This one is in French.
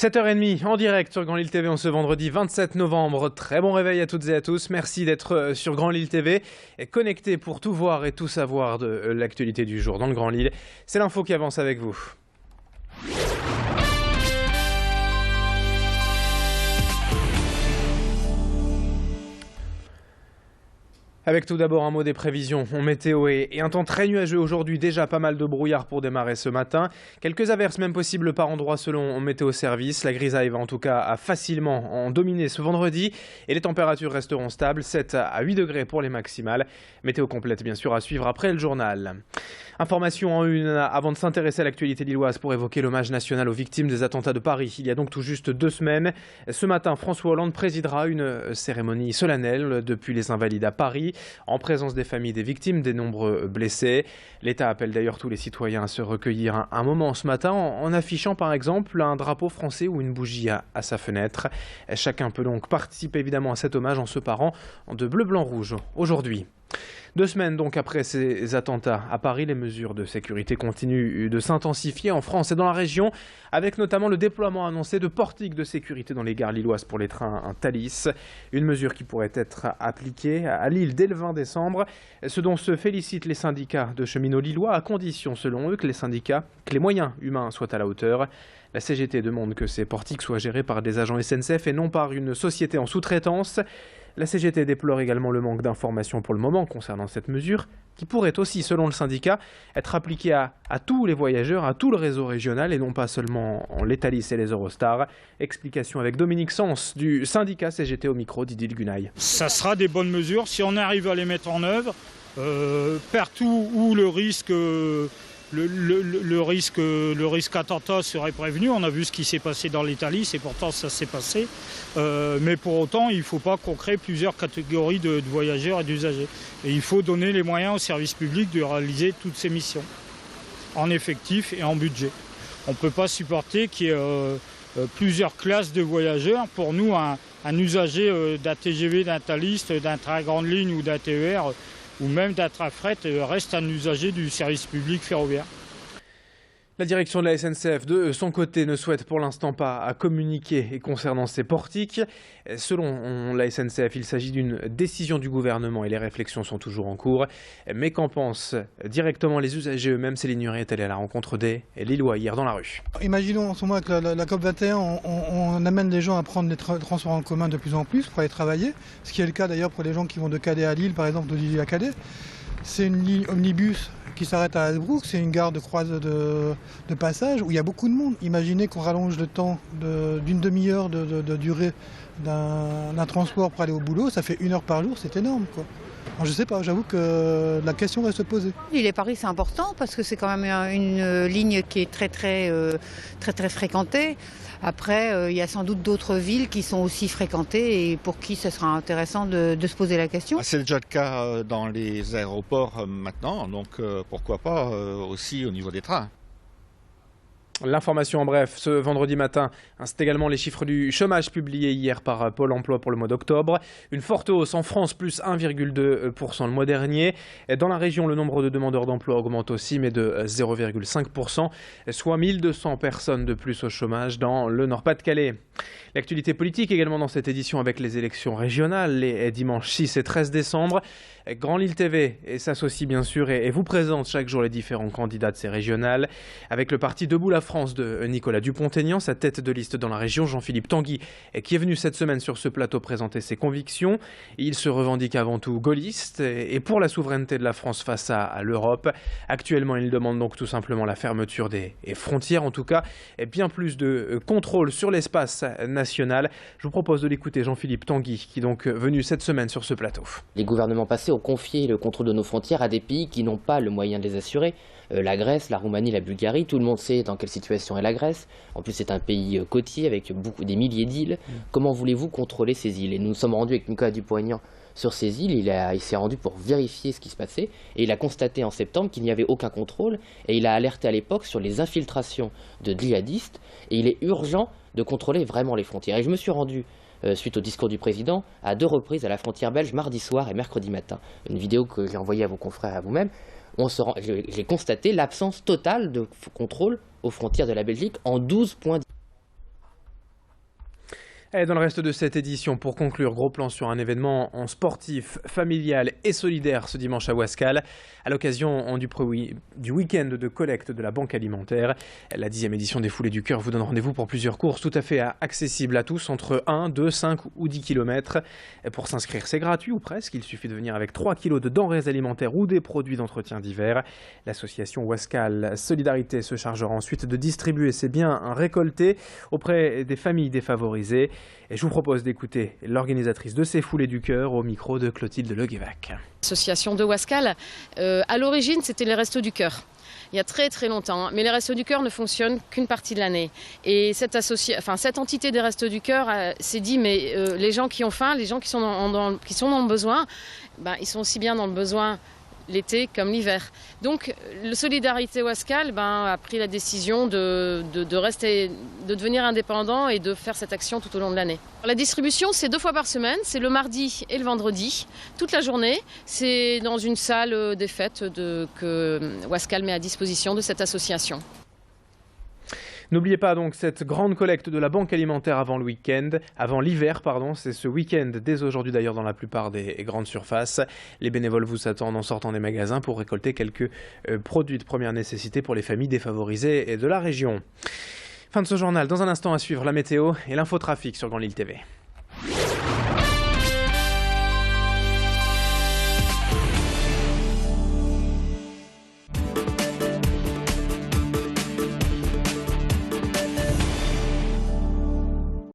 7h30 en direct sur Grand Lille TV en ce vendredi 27 novembre. Très bon réveil à toutes et à tous. Merci d'être sur Grand Lille TV et connecté pour tout voir et tout savoir de l'actualité du jour dans le Grand Lille. C'est l'info qui avance avec vous. Avec tout d'abord un mot des prévisions. Météo et un temps très nuageux aujourd'hui, déjà pas mal de brouillard pour démarrer ce matin. Quelques averses même possibles par endroits selon Météo Service. La grisaille va en tout cas facilement en dominer ce vendredi et les températures resteront stables, 7 à 8 degrés pour les maximales. Météo complète bien sûr à suivre après le journal. Information en une avant de s'intéresser à l'actualité lilloise pour évoquer l'hommage national aux victimes des attentats de Paris. Il y a donc tout juste 2 semaines. Ce matin, François Hollande présidera une cérémonie solennelle depuis les Invalides à Paris, en présence des familles des victimes, des nombreux blessés. L'État appelle d'ailleurs tous les citoyens à se recueillir un moment ce matin en affichant par exemple un drapeau français ou une bougie à sa fenêtre. Chacun peut donc participer évidemment à cet hommage en se parant de bleu, blanc, rouge aujourd'hui. 2 semaines donc après ces attentats à Paris, les mesures de sécurité continuent de s'intensifier en France et dans la région, avec notamment le déploiement annoncé de portiques de sécurité dans les gares lilloises pour les trains Thalys. Une mesure qui pourrait être appliquée à Lille dès le 20 décembre, ce dont se félicitent les syndicats de cheminots lillois, à condition selon eux que les moyens humains soient à la hauteur. La CGT demande que ces portiques soient gérés par des agents SNCF et non par une société en sous-traitance. La CGT déplore également le manque d'informations pour le moment concernant cette mesure, qui pourrait aussi, selon le syndicat, être appliquée à tous les voyageurs, à tout le réseau régional et non pas seulement en les Thalys et les Eurostars. Explication avec Dominique Sens du syndicat CGT au micro d'Idil Gunaï. Ça sera des bonnes mesures si on arrive à les mettre en œuvre, partout où le risque attentat serait prévenu. On a vu ce qui s'est passé dans les Thalys et pourtant ça s'est passé. Mais pour autant, il ne faut pas qu'on crée plusieurs catégories de voyageurs et d'usagers. Et il faut donner les moyens au service public de réaliser toutes ces missions, en effectif et en budget. On ne peut pas supporter qu'il y ait plusieurs classes de voyageurs. Pour nous, un usager d'un TGV, d'un Thalys, d'un train à grande ligne ou d'un TER, ou même d'un train fret, reste un usager du service public ferroviaire. La direction de la SNCF, de son côté, ne souhaite pour l'instant pas communiquer concernant ces portiques. Selon la SNCF, il s'agit d'une décision du gouvernement et les réflexions sont toujours en cours. Mais qu'en pensent directement les usagers eux-mêmes? Céline Huriet est allée à la rencontre des Lillois hier dans la rue. Imaginons en ce moment avec la COP21, on amène les gens à prendre des transports en commun de plus en plus pour aller travailler. Ce qui est le cas d'ailleurs pour les gens qui vont de Cadet à Lille, par exemple, de Lille à Cadet. C'est une ligne omnibus qui s'arrête à Hasbrook, c'est une gare de passage où il y a beaucoup de monde. Imaginez qu'on rallonge le temps d'une demi-heure de durée d'un transport pour aller au boulot, ça fait 1 heure par jour, c'est énorme, quoi. Alors, je sais pas, j'avoue que la question reste posée. Lille et Paris, c'est important parce que c'est quand même une ligne qui est très fréquentée. Après, il y a sans doute d'autres villes qui sont aussi fréquentées et pour qui ce sera intéressant de se poser la question. C'est déjà le cas dans les aéroports maintenant, donc pourquoi pas aussi au niveau des trains. L'information en bref, ce vendredi matin, c'est également les chiffres du chômage publiés hier par Pôle emploi pour le mois d'octobre. Une forte hausse en France, plus 1,2% le mois dernier. Dans la région, le nombre de demandeurs d'emploi augmente aussi, mais de 0,5%, soit 1200 personnes de plus au chômage dans le Nord-Pas-de-Calais. L'actualité politique également dans cette édition avec les élections régionales, les dimanches 6 et 13 décembre. Grand Lille TV s'associe bien sûr et vous présente chaque jour les différents candidats de ces régionales. Avec le parti Debout la France de Nicolas Dupont-Aignan, sa tête de liste dans la région, Jean-Philippe Tanguy, qui est venu cette semaine sur ce plateau présenter ses convictions. Il se revendique avant tout gaulliste et pour la souveraineté de la France face à l'Europe. Actuellement, il demande donc tout simplement la fermeture des frontières, en tout cas, et bien plus de contrôle sur l'espace national. Je vous propose de l'écouter, Jean-Philippe Tanguy, qui est donc venu cette semaine sur ce plateau. Les gouvernements passés ont confié le contrôle de nos frontières à des pays qui n'ont pas le moyen de les assurer. La Grèce, la Roumanie, la Bulgarie, tout le monde sait dans quelle situation est la Grèce. En plus, c'est un pays côtier avec des milliers d'îles. Comment voulez-vous contrôler ces îles? Et nous nous sommes rendus avec Nicolas Dupont-Aignan sur ces îles. Il s'est rendu pour vérifier ce qui se passait. Et il a constaté en septembre qu'il n'y avait aucun contrôle. Et il a alerté à l'époque sur les infiltrations de djihadistes. Et il est urgent de contrôler vraiment les frontières. Et je me suis rendu suite au discours du président, à 2 reprises à la frontière belge, mardi soir et mercredi matin. Une vidéo que j'ai envoyée à vos confrères et à vous-même. J'ai constaté l'absence totale de contrôle aux frontières de la Belgique en 12 points. Et dans le reste de cette édition, pour conclure, gros plan sur un événement sportif, familial et solidaire ce dimanche à Ouascal, à l'occasion du week-end de collecte de la Banque Alimentaire. La 10e édition des Foulées du Cœur vous donne rendez-vous pour plusieurs courses tout à fait accessibles à tous, entre 1, 2, 5 ou 10 km. Pour s'inscrire, c'est gratuit ou presque, il suffit de venir avec 3 kg de denrées alimentaires ou des produits d'entretien divers. L'association Ouascal Solidarité se chargera ensuite de distribuer ces biens récoltés auprès des familles défavorisées. Et je vous propose d'écouter l'organisatrice de ces Foulées du Cœur au micro de Clotilde Leguévac. L'association de Ouascal, à l'origine, c'était les Restos du Cœur. Il y a très très longtemps, mais les Restos du Cœur ne fonctionnent qu'une partie de l'année. Et cette entité des Restos du Cœur s'est dit, mais les gens qui ont faim, les gens qui sont dans le besoin, ils sont aussi bien dans le besoin l'été comme l'hiver. Donc le Solidarité Ouascal a pris la décision de devenir indépendant et de faire cette action tout au long de l'année. La distribution, c'est 2 fois par semaine, c'est le mardi et le vendredi, toute la journée. C'est dans une salle des fêtes que Ouascal met à disposition de cette association. N'oubliez pas donc cette grande collecte de la Banque Alimentaire avant l'hiver, c'est ce week-end, dès aujourd'hui d'ailleurs dans la plupart des grandes surfaces. Les bénévoles vous attendent en sortant des magasins pour récolter quelques produits de première nécessité pour les familles défavorisées et de la région. Fin de ce journal, dans un instant à suivre la météo et l'infotrafic sur Grand Lille TV.